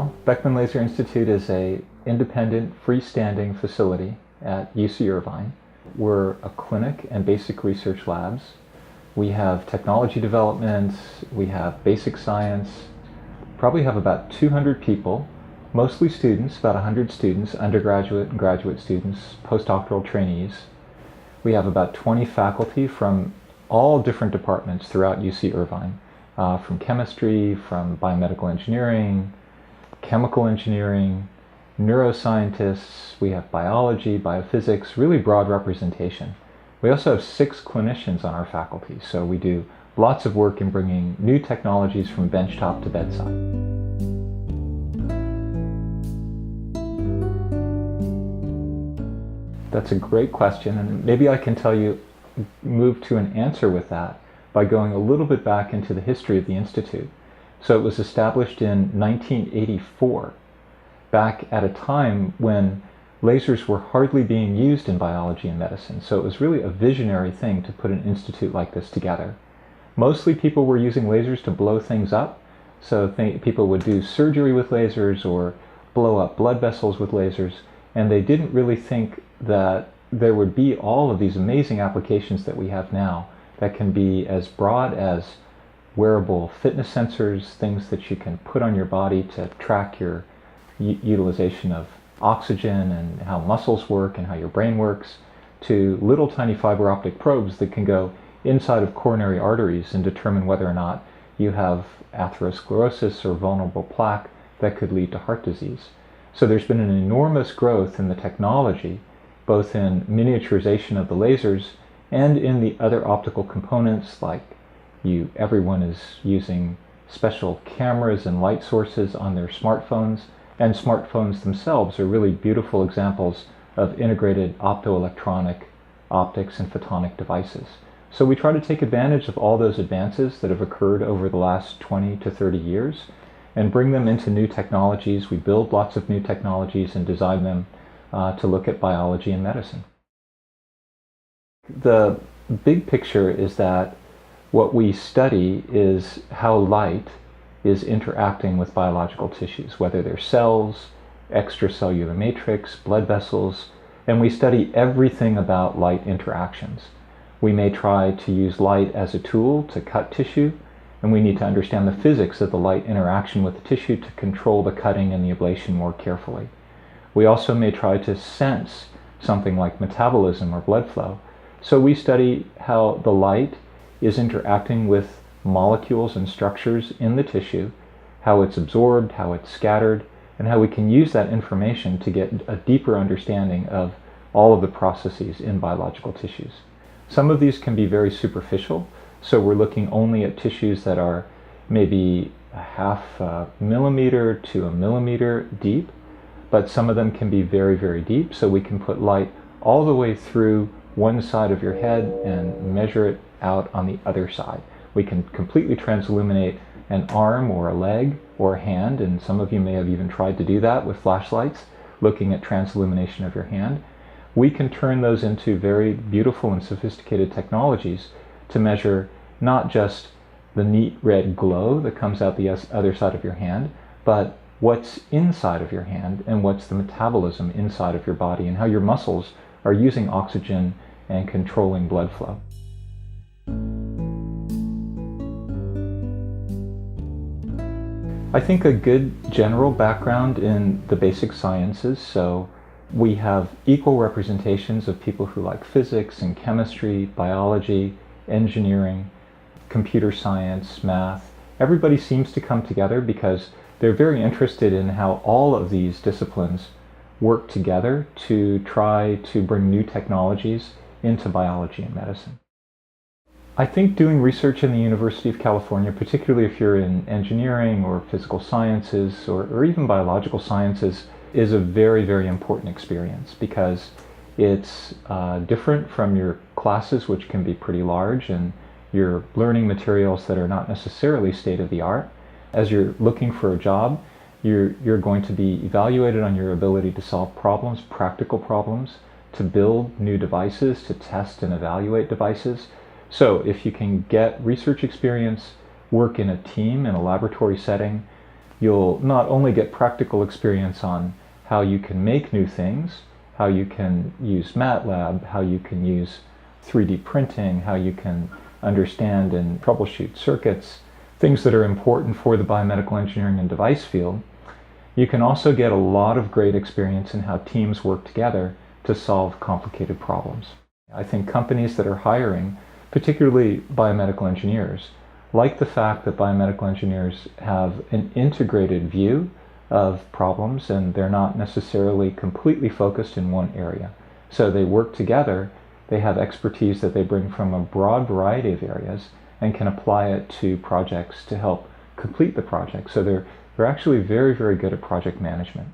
Well, Beckman Laser Institute is an independent, freestanding facility at UC Irvine. We're a clinic and basic research labs. We have technology development, we have basic science, probably have about 200 people, mostly students, about 100 students, undergraduate and graduate students, postdoctoral trainees. We have about 20 faculty from all different departments throughout UC Irvine, from chemistry, from biomedical engineering, chemical engineering, neuroscientists, we have biology, biophysics, really broad representation. We also have 6 clinicians on our faculty, so we do lots of work in bringing new technologies from benchtop to bedside. That's a great question, and maybe I can move to an answer with that by going a little bit back into the history of the Institute. So it was established in 1984, back at a time when lasers were hardly being used in biology and medicine. So it was really a visionary thing to put an institute like this together. Mostly people were using lasers to blow things up. So people would do surgery with lasers or blow up blood vessels with lasers, and they didn't really think that there would be all of these amazing applications that we have now that can be as broad as wearable fitness sensors, things that you can put on your body to track your utilization of oxygen and how muscles work and how your brain works, to little tiny fiber optic probes that can go inside of coronary arteries and determine whether or not you have atherosclerosis or vulnerable plaque that could lead to heart disease. So there's been an enormous growth in the technology, both in miniaturization of the lasers and in the other optical components, like everyone is using special cameras and light sources on their smartphones, and smartphones themselves are really beautiful examples of integrated optoelectronic optics and photonic devices. So we try to take advantage of all those advances that have occurred over the last 20 to 30 years and bring them into new technologies. We build lots of new technologies and design them to look at biology and medicine. The big picture is that what we study is how light is interacting with biological tissues, whether they're cells, extracellular matrix, blood vessels, and we study everything about light interactions. We may try to use light as a tool to cut tissue, and we need to understand the physics of the light interaction with the tissue to control the cutting and the ablation more carefully. We also may try to sense something like metabolism or blood flow. So we study how the light is interacting with molecules and structures in the tissue, how it's absorbed, how it's scattered, and how we can use that information to get a deeper understanding of all of the processes in biological tissues. Some of these can be very superficial, so we're looking only at tissues that are maybe a half millimeter to a millimeter deep, but some of them can be very, very deep, so we can put light all the way through one side of your head and measure it out on the other side. We can completely transilluminate an arm or a leg or a hand, and some of you may have even tried to do that with flashlights, looking at transillumination of your hand. We can turn those into very beautiful and sophisticated technologies to measure not just the neat red glow that comes out the other side of your hand, but what's inside of your hand and what's the metabolism inside of your body and how your muscles are using oxygen and controlling blood flow. I think a good general background in the basic sciences, so we have equal representations of people who like physics and chemistry, biology, engineering, computer science, math. Everybody seems to come together because they're very interested in how all of these disciplines work together to try to bring new technologies into biology and medicine. I think doing research in the University of California, particularly if you're in engineering or physical sciences or even biological sciences, is a very, very important experience because it's different from your classes, which can be pretty large, and you're learning materials that are not necessarily state-of-the-art. As you're looking for a job, you're going to be evaluated on your ability to solve problems, practical problems, to build new devices, to test and evaluate devices. So if you can get research experience, work in a team in a laboratory setting, you'll not only get practical experience on how you can make new things, how you can use MATLAB, how you can use 3D printing, how you can understand and troubleshoot circuits, things that are important for the biomedical engineering and device field. You can also get a lot of great experience in how teams work together to solve complicated problems. I think companies that are hiring, particularly biomedical engineers, like the fact that biomedical engineers have an integrated view of problems and they're not necessarily completely focused in one area. So they work together, they have expertise that they bring from a broad variety of areas and can apply it to projects to help complete the project. So they're actually very, very good at project management.